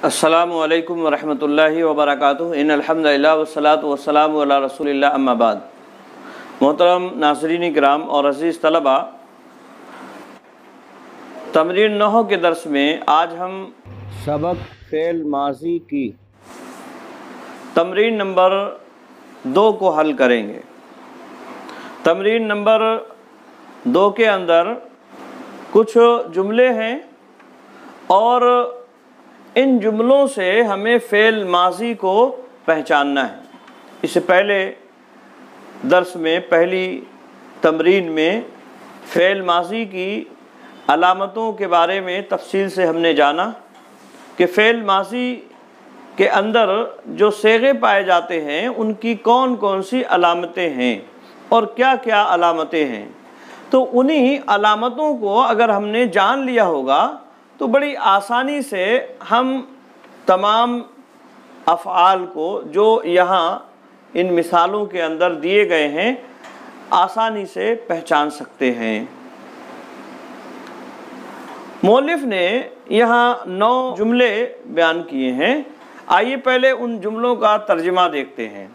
अस्सलामु अलैकुम वरहमतुल्लाहि वबरकातुहू। इन्नल हम्दुलिल्लाह वस्सलातु वस्सलामु अला रसूलिल्लाह अम्मा बाद। मोहतरम नाज़रीन किराम और अज़ीज़ तलबा, तमरीन 9 के दर्स में आज हम सबक फ़ेल माज़ी की तमरीन नंबर 2 को हल करेंगे। तमरीन नंबर 2 के अंदर कुछ जुमले हैं और इन जुमलों से हमें फ़ेल माज़ी को पहचानना है। इससे पहले दर्स में पहली तमरीन में फ़ेल माज़ी की अलामतों के बारे में तफसील से हमने जाना कि फ़ेल माज़ी के अंदर जो सेगे पाए जाते हैं उनकी कौन कौन सी अलामतें हैं और क्या क्या अलामतें हैं। तो उन्हीं अलामतों को अगर हमने जान लिया होगा तो बड़ी आसानी से हम तमाम अफ़आल को जो यहाँ इन मिसालों के अंदर दिए गए हैं आसानी से पहचान सकते हैं। मौलिफ़ ने यहाँ 9 जुमले बयान किए हैं। आइए पहले उन जुमलों का तर्जुमा देखते हैं।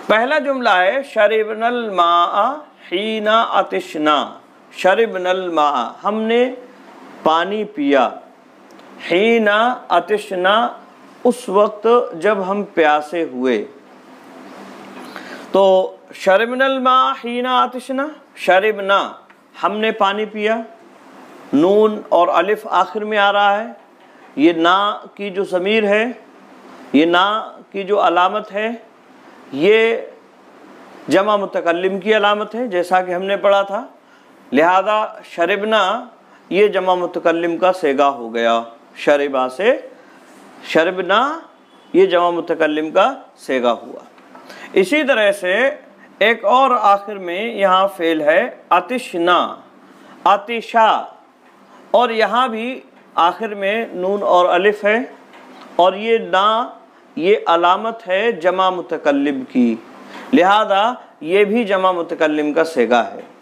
पहला जुमला है शरिबनल माआ हीना अतिशना। शरिबनल माआ, हमने पानी पिया। हीना अतिशना, उस वक्त जब हम प्यासे हुए। तो शरिबनल मा हीना अतिशना, शरिबना हमने पानी पिया। नून और अलिफ आखिर में आ रहा है। ये ना की जो ज़मीर है, ये ना की जो अलामत है, ये जमा मुतकल्लिम की अलामत है जैसा कि हमने पढ़ा था। लिहाजा शरिबना ये जमा मुतकल्लिम का सेगा हो गया। शरिबा से शरिबना ये जमा मुतकल्लिम का सेगा हुआ। इसी तरह से एक और आखिर में यहाँ फ़ेल है अतिशना, अतिशा, और यहाँ भी आखिर में नून और अलिफ है और ये ना ये अलामत है जमा मुतकल्लिम की। लिहाजा ये भी जमा मुतकल्लिम का सेगा है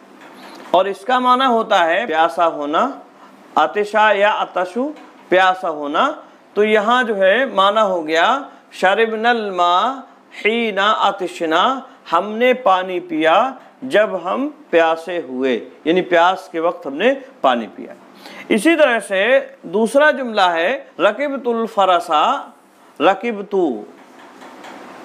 और इसका माना होता है प्यासा होना। आतिशा या अतशु, प्यासा होना। तो यहाँ जो है माना हो गया शरिबनल मा हीना अतिशना, हमने पानी पिया जब हम प्यासे हुए, यानी प्यास के वक्त हमने पानी पिया। इसी तरह से दूसरा जुमला है रकिबतुल फरसा। रकिबतु,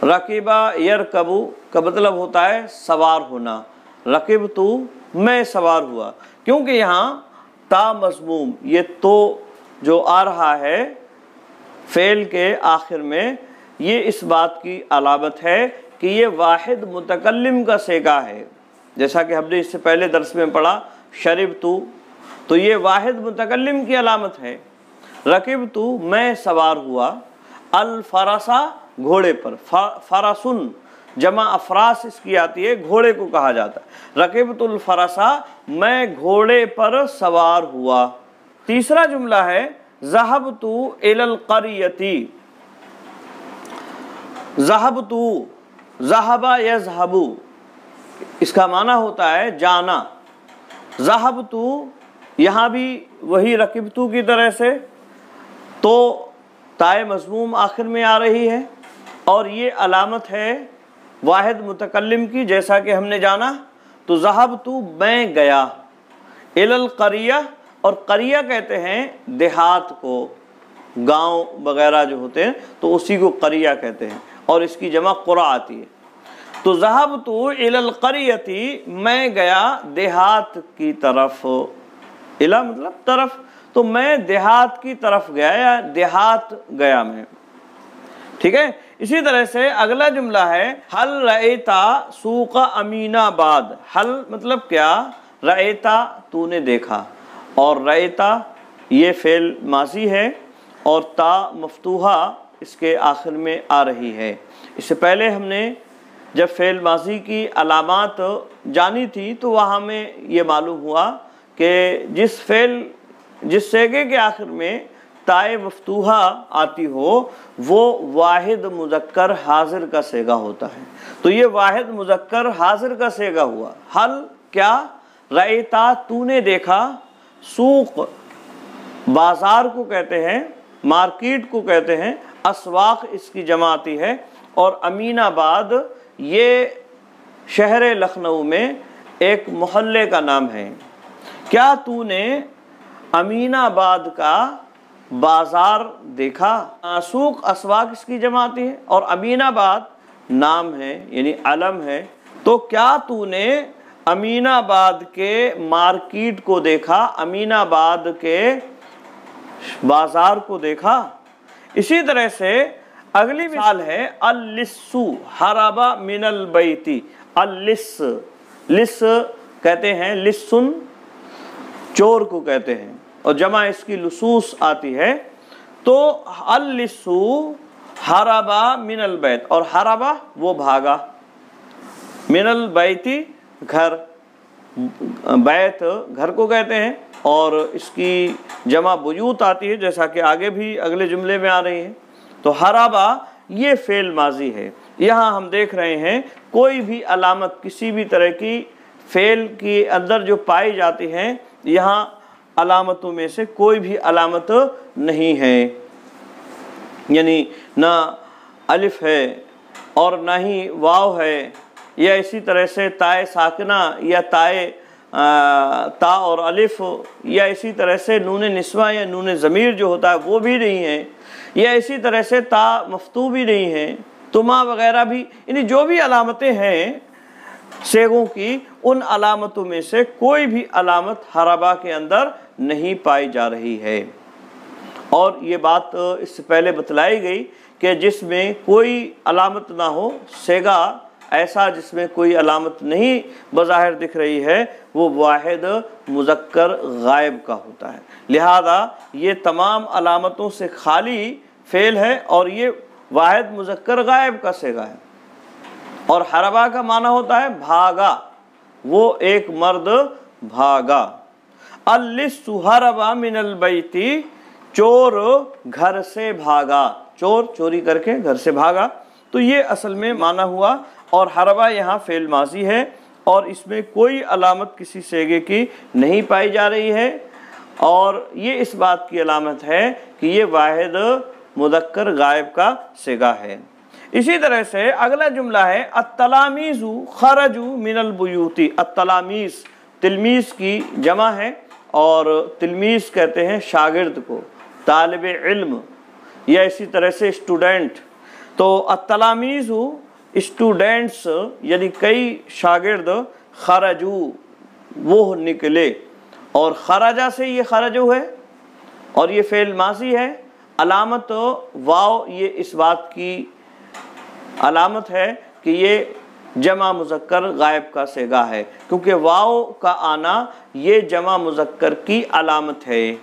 रकीबा यरकबू का मतलब होता है सवार होना। रकिबतु, मैं सवार हुआ। क्योंकि यहाँ ता मज़मूम, ये तो जो आ रहा है फ़ेल के आखिर में, ये इस बात की अलामत है कि ये वाहिद मुतकल्लिम का सेगा है। जैसा कि हमने इससे पहले दर्स में पढ़ा शरिबतु, तो ये वाहिद मुतकल्लिम की अलामत है। रकिबतु, मैं सवार हुआ। अल फरसा, घोड़े पर। फरसुन जमा अफरास इसकी आती है, घोड़े को कहा जाता है। रकिबतुल फरसा, मैं घोड़े पर सवार हुआ। तीसरा जुमला है ज़हबतु इलल क़रियती। ज़हबतु, ज़हबा यज़हबु, इसका माना होता है जाना। ज़हबतु यहाँ भी वही रकिबतु की तरह से, तो ताए मज़मूम आखिर में आ रही है और ये अलामत है वाहिद मुतकल्लिम की जैसा कि हमने जाना। तो ज़हबतु, मैं गया। इलल क़रिया, और क़रिया कहते हैं देहात को, गांव वगैरह जो होते हैं तो उसी को क़रिया कहते हैं और इसकी जमा क़ुरा आती है। तो ज़हबतु इलल क़रियती, मैं गया देहात की तरफ। इला मतलब तरफ, तो मैं देहात की तरफ गया या देहात गया मैं। ठीक है। इसी तरह से अगला जुमला है हल रएता सूक़ा अमीनाबाद। हल मतलब क्या, रएता तूने देखा, और रएता ये फ़ेल माज़ी है और ता मफ्तूहा इसके आखिर में आ रही है। इससे पहले हमने जब फ़ेल माज़ी की अलामात जानी थी तो वहाँ में ये मालूम हुआ कि जिस सेगे के आखिर में ताए मफ्तूहा आती हो वो वाहिद मुज़क्कर हाजिर का सेगा होता है। तो ये वाहिद मुज़क्कर हाजिर का सेगा हुआ। हल क्या, रएता तूने देखा, सूक़ बाज़ार को कहते हैं, मार्केट को कहते हैं, अस्वाक इसकी जमा आती है। और अमीनाबाद ये शहर लखनऊ में एक मोहल्ले का नाम है। क्या तूने अमीनाबाद का बाजार देखा? सूक अस्वाक इसकी जमा आती है और अमीनाबाद नाम है यानी अलम है। तो क्या तूने अमीनाबाद के मार्केट को देखा, अमीनाबाद के बाजार को देखा? इसी तरह से अगली मिसाल है अल-लिस्सु हराबा मिनल बैती। अल-लिस्स, लिस्स कहते हैं, लिस्सुन चोर को कहते हैं और जमा इसकी लुसूस आती है। तो अल-लिस्सु हराबा मिनल बैत, और हराबा वो भागा, मिनल बैती घर, बैत घर को कहते हैं और इसकी जमा बुयूत आती है, जैसा कि आगे भी अगले जुमले में आ रही है। तो हराबा ये फेल माजी है। यहाँ हम देख रहे हैं कोई भी अलामत किसी भी तरह की फेल के अंदर जो पाई जाती हैं, यहाँ अलामतों में से कोई भी अलामत नहीं है, यानी ना अलिफ है और ना ही वाव है, या इसी तरह से ताए साकिना या ताए ता और अलिफ, या इसी तरह से नून निस्वा या नून ज़मीर जो होता है वो भी नहीं है, या इसी तरह से ता मफ्तू भी नहीं है, तुमा वगैरह भी, यानी जो भी अलामतें हैं सेगों की, उन अलामतों में से कोई भी अलामत हराबा के अंदर नहीं पाई जा रही है। और ये बात इससे पहले बतलाई गई कि जिसमें कोई अलामत ना हो, सेगा ऐसा जिसमें कोई अलामत नहीं बज़ाहिर दिख रही है, वो वाहिद मुज़क्कर गायब का होता है। लिहाजा ये तमाम अलामतों से खाली फ़ेल है और ये वाहिद मुज़क्कर गायब का सेगा है। और हरबा का माना होता है भागा, वो एक मर्द भागा। अल-लिस्सु हरबा मिनल बैती, चोर घर से भागा, चोर चोरी करके घर से भागा। तो ये असल में माना हुआ और हरबा यहाँ फेल माजी है और इसमें कोई अलामत किसी सेगे की नहीं पाई जा रही है। और ये इस बात की अलामत है कि ये वाहिद मुज़क्कर गायब का सेगा है। इसी तरह से अगला जुमला है अत्तलामीज़ु खरजू मिनल बुयूती। अत्तलामीज़ तिलमीज़ की जमा है और तिलमीज़ कहते हैं शागिर्द को, तालिब इल्म या इसी तरह से स्टूडेंट। तो अत्तलामीज़ु स्टूडेंट्स यानी कई शागिर्द, खरजू वो निकले, और खराजा से ये खरजू है और ये फेल माजी है। अलामत वाव ये इस बात की अलामत है कि ये जमा मुज़क्कर गायब का सेगा है, क्योंकि वाव का आना ये जमा मुज़क्कर की अलामत है,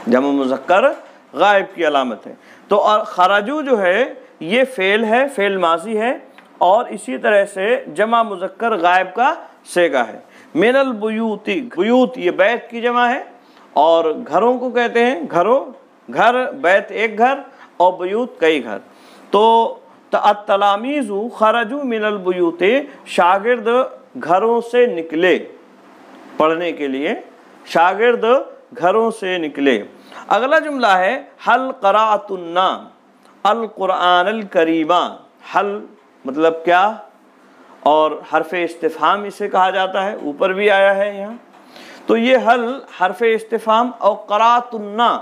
जमा मुज़क्कर गायब की अलामत है। तो और खराजू जो है ये फेल है, फेल माजी है और इसी तरह से जमा मुज़क्कर गायब का सेगा है। मिनल बुयूती, बुयूत ये बैत की जमा है और घरों को कहते हैं घरों, घर बैत एक घर और बुयूत कई घर। तो अत्तलामीज़ु खरजू मिनल बुयूते, शागिर्द घरों से निकले पढ़ने के लिए, शागिर्द घरों से निकले। अगला जुमला है हल क़राअतुन्ना अल क़ुरआनल करीमा। हल मतलब क्या और हरफ़े इस्तिफ़हाम इसे कहा जाता है, ऊपर भी आया है यहाँ। तो ये हल हरफ़े इस्तिफ़हाम और क़राअतुन्ना,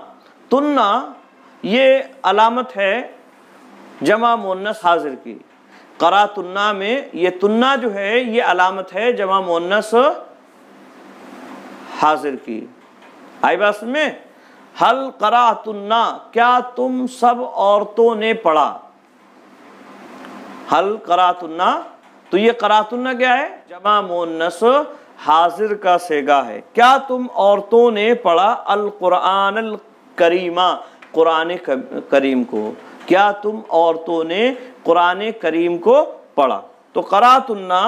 तुन्ना ये अलामत है जमा मुन्नस हाजिर की। क़राअतुन्ना में ये तुन्ना जो है ये अलामत है जमा मुन्नस हाजिर की। आई बात में, हल क़राअतुन्ना क्या तुम सब औरतों ने पढ़ा। हल क़राअतुन्ना, तो ये क़राअतुन्ना क्या है, जमा मुन्नस हाजिर का सेगा है। क्या तुम औरतों ने पढ़ा अल क़ुरआनल करीमा, कुरान करीम को, क्या तुम औरतों ने कुरान करीम को पढ़ा। तो क़राअतुन्ना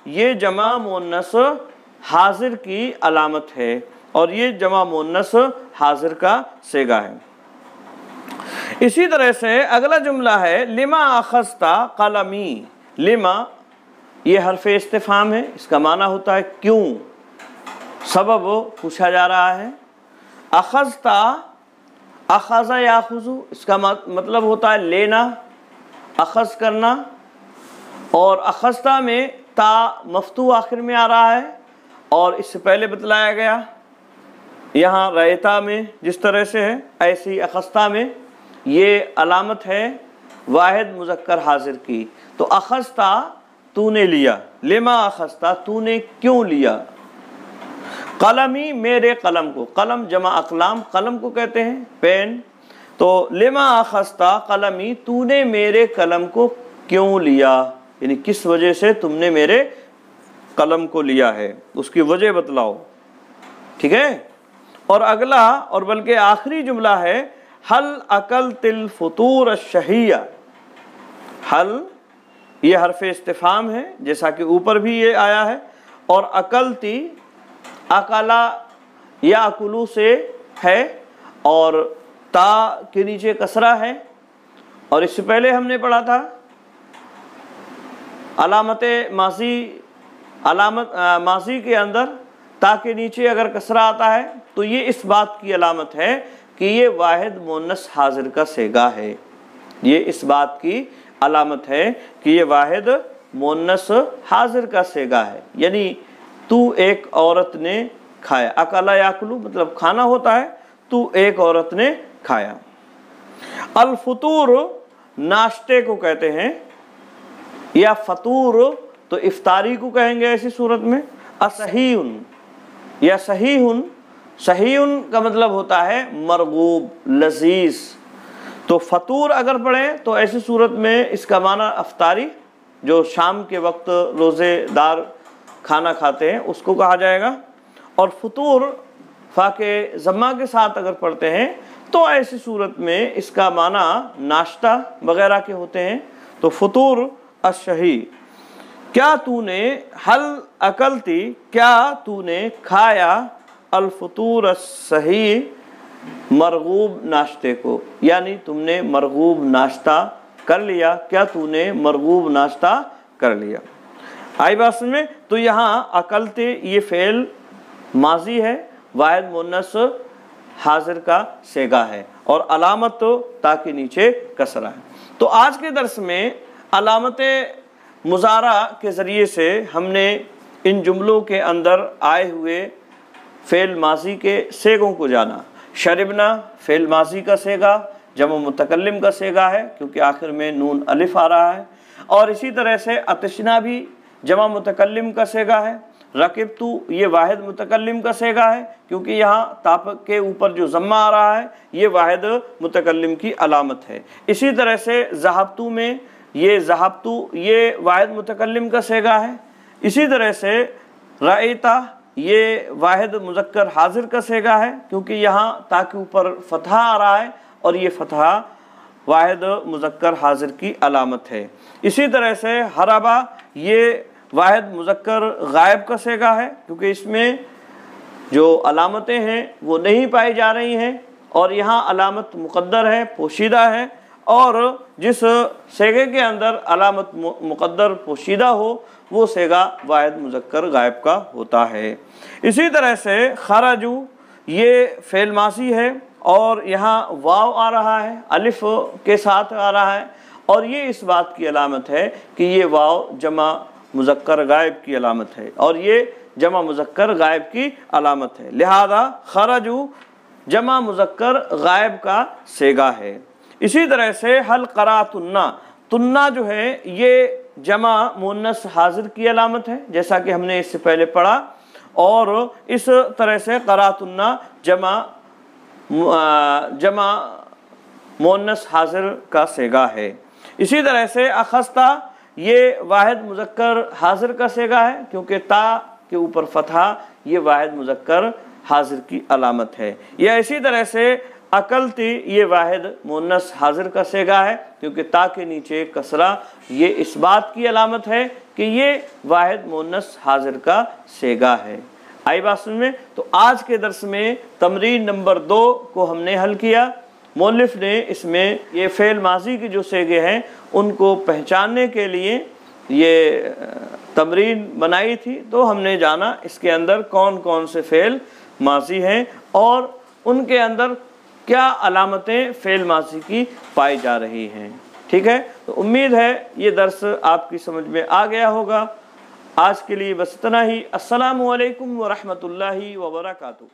ये जमा मुन्नस हाजिर की अलामत है और ये जमा मुन्नस हाजिर का सेगा है। इसी तरह से अगला जुमला है लिमा अखज़ता क़लमी। लिमा ये हरफ़े इस्तिफ़हाम है, इसका माना होता है क्यों, सबब पूछा जा रहा है। अखज़ता, अखज़ा याखुज़ु इसका मतलब होता है लेना, अखज़ करना, और अखज़ता में ता मफ्तू आखिर में आ रहा है, और इससे पहले बतलाया गया यहाँ रयता में जिस तरह से है, ऐसी अखज़ता में ये अलामत है वाहिद मुज़क्कर हाजिर की। तो अखज़ता तूने लिया, लेमा अखज़ता तूने क्यों लिया, कलमी मेरे कलम को, कलम जमा अकलाम कलम को कहते हैं पेन, तो लेमा अखज़ता कलमी तूने मेरे कलम को क्यों लिया, यानी किस वजह से तुमने मेरे कलम को लिया है, उसकी वजह बतलाओ। ठीक है। और अगला और बल्कि आखिरी जुमला है हल अकल तिल फतूर शहिया। हल ये हरफ इस्तिफाम है जैसा कि ऊपर भी ये आया है, और अकलती अकला या अकुलू से है और ता के नीचे कसरा है, और इससे पहले हमने पढ़ा था अलामत माजी के अंदर ता के नीचे अगर कसरा आता है तो ये इस बात की अलामत है कि ये वाहिद मुन्नस हाजिर का सेगा है। ये इस बात की अलामत है कि ये वाहिद मुन्नस हाजिर का सेगा है, यानी तू एक औरत ने खाया, अकला याकुलू मतलब खाना होता है, तू एक औरत ने खाया। अल फतूर नाश्ते को कहते हैं, या फतूर तो इफ्तारी को कहेंगे ऐसी सूरत में। असहीउन या सहीउन, सहीउन का मतलब होता है मरगूब लजीज, तो फतूर अगर पढ़ें तो ऐसी सूरत में इसका माना अफ्तारी, जो शाम के वक्त रोज़ेदार खाना खाते हैं उसको कहा जाएगा। और फतूर फाके ज़म्मा के साथ अगर पढ़ते हैं तो ऐसी सूरत में इसका माना नाश्ता वगैरह के होते हैं। तो फतूर अशही, क्या तूने हल अकलती क्या तूने खाया अल फतूर सही मरगूब नाश्ते को, यानी तुमने मरगूब नाश्ता कर लिया, क्या तूने मरगूब नाश्ता कर लिया। आई बात समझ में। तो यहाँ अकलते ये फ़ेल माजी है, वाहिद मुन्नस हाजिर का सेगा है, और अलामत तो ता के नीचे कसरा है। तो आज के दर्स में अलामत मुज़ारा के ज़रिए से हमने इन जुमलों के अंदर आए हुए फ़ेल माजी के सेगों को जाना। शरिबना फ़ेल माजी का सेगा जमा मुतकल्लिम का सेगा है क्योंकि आखिर में नून अलिफ आ रहा है, और इसी तरह से अतशना भी जमा मुतकल्लिम का सेगा है। रकिबतु ये वाहिद मुतकल्लिम का सेगा है क्योंकि यहाँ ताप के ऊपर जो ज़म्मा आ रहा है ये वाहिद मुतकल्लिम की अलामत है। इसी तरह से ज़हाबतु में ये ज़हाबतु ये वाहिद मुतकल्लिम का सेगा है। इसी तरह से रईता ये वाहिद मुज़क्कर हाजिर का सेगा है क्योंकि यहाँ ता के ऊपर फ़तहा आ रहा है और ये फ़तहा वाहिद मुज़क्कर हाजिर की अलामत है। इसी तरह से हरबा ये वाहिद मुज़क्कर गायब का सेगा है क्योंकि इसमें जो अलामतें हैं वो नहीं पाई जा रही हैं, और यहाँ अलामत मुक़द्दर है, पोशीदा है, और जिस सेगे के अंदर अलामत मुक़द्दर पोशीदा हो वो सेगा वाहिद मुज़क्कर गायब का होता है। इसी तरह से खराजू ये फ़ेल मासी है और यहाँ वाव आ रहा है, अलिफ के साथ आ रहा है, और ये इस बात की अलामत है कि ये वाव जमा मुज़क्कर गायब की अलामत है और ये जमा मुज़क्कर गायब की अलामत है। लिहाजा खराजू जमा मुज़क्कर गायब का सेगा है। इसी तरह से हल क़राअतुन्ना, तुन्ना जो है ये जमा मुन्नस हाजिर की अलामत है जैसा कि हमने इससे पहले पढ़ा, और इस तरह से क़राअतुन्ना जमा मुन्नस हाजिर का सेगा है। इसी तरह से अखस्ता ये वाहिद मुज़क्कर हाजिर का सेगा है क्योंकि ता के ऊपर फ़तहा ये वाहिद मुज़क्कर हाजिर की अलामत है। या इसी तरह से अकलती ये वाहिद मुन्नस हाजिर का सेगा है क्योंकि ता के नीचे कसरा ये इस बात की अलामत है कि ये वाहिद मुन्नस हाजिर का सेगा है। आई बात समझ में। तो आज के दर्स में तमरीन नंबर 2 को हमने हल किया। मौलिफ ने इसमें ये फ़ेल माजी के जो सेगे हैं उनको पहचानने के लिए ये तमरीन बनाई थी, तो हमने जाना इसके अंदर कौन कौन से फ़ेल माजी हैं और उनके अंदर क्या अलामतें फ़ेल माज़ी की पाई जा रही हैं। ठीक है, तो उम्मीद है ये दर्स आपकी समझ में आ गया होगा। आज के लिए बस इतना ही। अस्सलामु अलैकुम व रहमतुल्लाहि व बरकातुहू।